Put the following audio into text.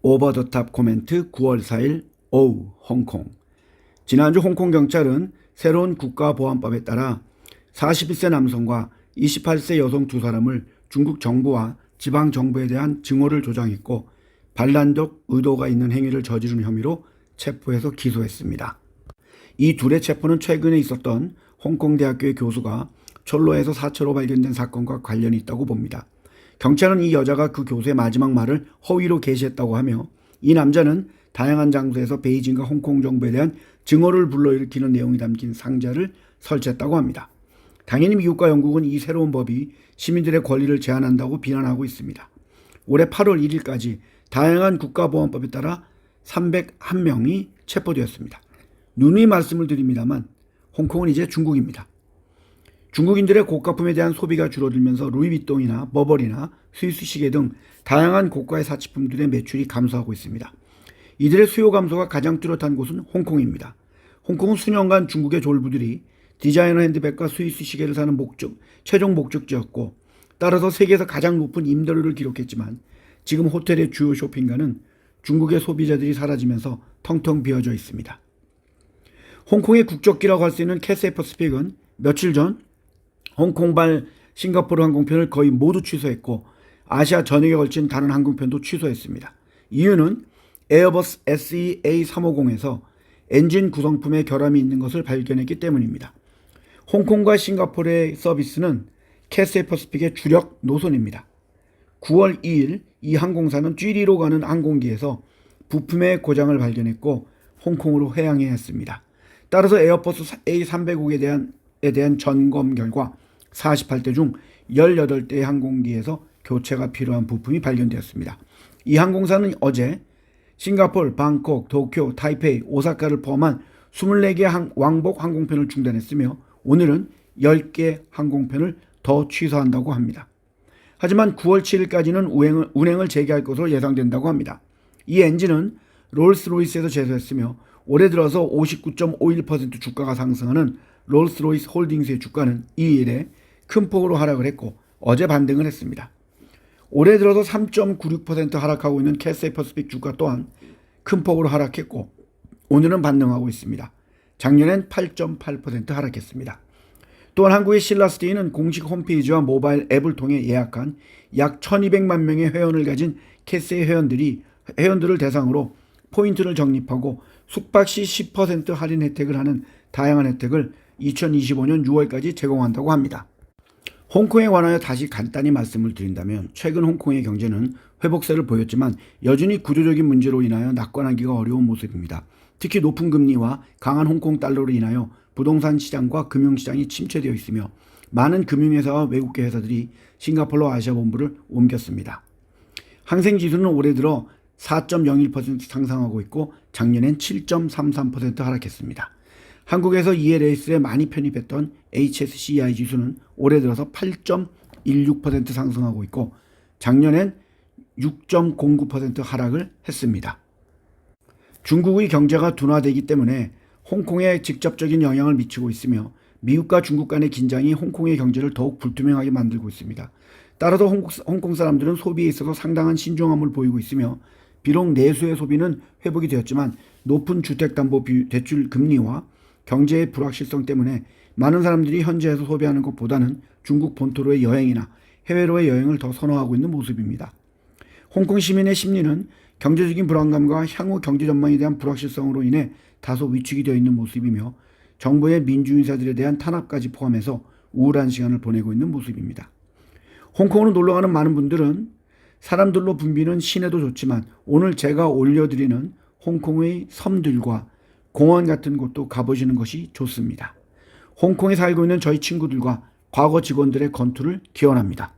오버더탑 코멘트 9월 4일 오후 홍콩. 지난주 홍콩 경찰은 새로운 국가보안법에 따라 41세 남성과 28세 여성 두 사람을 중국 정부와 지방정부에 대한 증오를 조장했고 반란적 의도가 있는 행위를 저지른 혐의로 체포해서 기소했습니다. 이 둘의 체포는 최근에 있었던 홍콩대학교의 교수가 철로에서 사체로 발견된 사건과 관련이 있다고 봅니다. 경찰은 이 여자가 그 교수의 마지막 말을 허위로 게시했다고 하며 이 남자는 다양한 장소에서 베이징과 홍콩 정부에 대한 증오를 불러일으키는 내용이 담긴 상자를 설치했다고 합니다. 당연히 미국과 영국은 이 새로운 법이 시민들의 권리를 제한한다고 비난하고 있습니다. 올해 8월 1일까지 다양한 국가보안법에 따라 301명이 체포되었습니다. 누누이 말씀을 드립니다만 홍콩은 이제 중국입니다. 중국인들의 고가품에 대한 소비가 줄어들면서 루이비통이나 버버리나 스위스 시계 등 다양한 고가의 사치품들의 매출이 감소하고 있습니다. 이들의 수요 감소가 가장 뚜렷한 곳은 홍콩입니다. 홍콩은 수년간 중국의 졸부들이 디자이너 핸드백과 스위스 시계를 사는 최종 목적지였고 따라서 세계에서 가장 높은 임대료를 기록했지만 지금 호텔의 주요 쇼핑가는 중국의 소비자들이 사라지면서 텅텅 비어져 있습니다. 홍콩의 국적기라고 할 수 있는 캐세이 퍼시픽은 며칠 전 홍콩발 싱가포르 항공편을 거의 모두 취소했고 아시아 전역에 걸친 다른 항공편도 취소했습니다. 이유는 에어버스 SEA350에서 엔진 구성품에 결함이 있는 것을 발견했기 때문입니다. 홍콩과 싱가포르의 서비스는 캐세이 퍼시픽의 주력 노선입니다. 9월 2일 이 항공사는 쥐리로 가는 항공기에서 부품의 고장을 발견했고 홍콩으로 회항해야 했습니다. 따라서 에어버스 A350에 대한 점검 결과 48대 중 18대의 항공기에서 교체가 필요한 부품이 발견되었습니다. 이 항공사는 어제 싱가포르, 방콕, 도쿄, 타이페이, 오사카를 포함한 24개 왕복 항공편을 중단했으며 오늘은 10개 항공편을 더 취소한다고 합니다. 하지만 9월 7일까지는 운행을 재개할 것으로 예상된다고 합니다. 이 엔진은 롤스로이스에서 제조했으며 올해 들어서 59.51% 주가가 상승하는 롤스로이스 홀딩스의 주가는 2일에 큰 폭으로 하락을 했고 어제 반등을 했습니다. 올해 들어서 3.96% 하락하고 있는 캐세이 퍼시픽 주가 또한 큰 폭으로 하락했고 오늘은 반등하고 있습니다. 작년엔 8.8% 하락했습니다. 또한 한국의 신라스테이는 공식 홈페이지와 모바일 앱을 통해 예약한 약 1200만 명의 회원을 가진 캐세이 회원들을 대상으로 포인트를 적립하고 숙박 시 10% 할인 혜택을 하는 다양한 혜택을 2025년 6월까지 제공한다고 합니다. 홍콩에 관하여 다시 간단히 말씀을 드린다면 최근 홍콩의 경제는 회복세를 보였지만 여전히 구조적인 문제로 인하여 낙관하기가 어려운 모습입니다. 특히 높은 금리와 강한 홍콩 달러로 인하여 부동산 시장과 금융시장이 침체되어 있으며 많은 금융회사와 외국계 회사들이 싱가포르 아시아 본부를 옮겼습니다. 항생지수는 올해 들어 4.01% 상승하고 있고 작년엔 7.33% 하락했습니다. 한국에서 ELS에 많이 편입했던 HSCI 지수는 올해 들어서 8.16% 상승하고 있고 작년엔 6.09% 하락을 했습니다. 중국의 경제가 둔화되기 때문에 홍콩에 직접적인 영향을 미치고 있으며 미국과 중국 간의 긴장이 홍콩의 경제를 더욱 불투명하게 만들고 있습니다. 따라서 홍콩 사람들은 소비에 있어서 상당한 신중함을 보이고 있으며 비록 내수의 소비는 회복이 되었지만 높은 주택담보대출 금리와 경제의 불확실성 때문에 많은 사람들이 현지에서 소비하는 것보다는 중국 본토로의 여행이나 해외로의 여행을 더 선호하고 있는 모습입니다. 홍콩 시민의 심리는 경제적인 불안감과 향후 경제 전망에 대한 불확실성으로 인해 다소 위축이 되어 있는 모습이며 정부의 민주인사들에 대한 탄압까지 포함해서 우울한 시간을 보내고 있는 모습입니다. 홍콩으로 놀러가는 많은 분들은 사람들로 붐비는 시내도 좋지만 오늘 제가 올려드리는 홍콩의 섬들과 공원 같은 곳도 가보시는 것이 좋습니다. 홍콩에 살고 있는 저희 친구들과 과거 직원들의 건투를 기원합니다.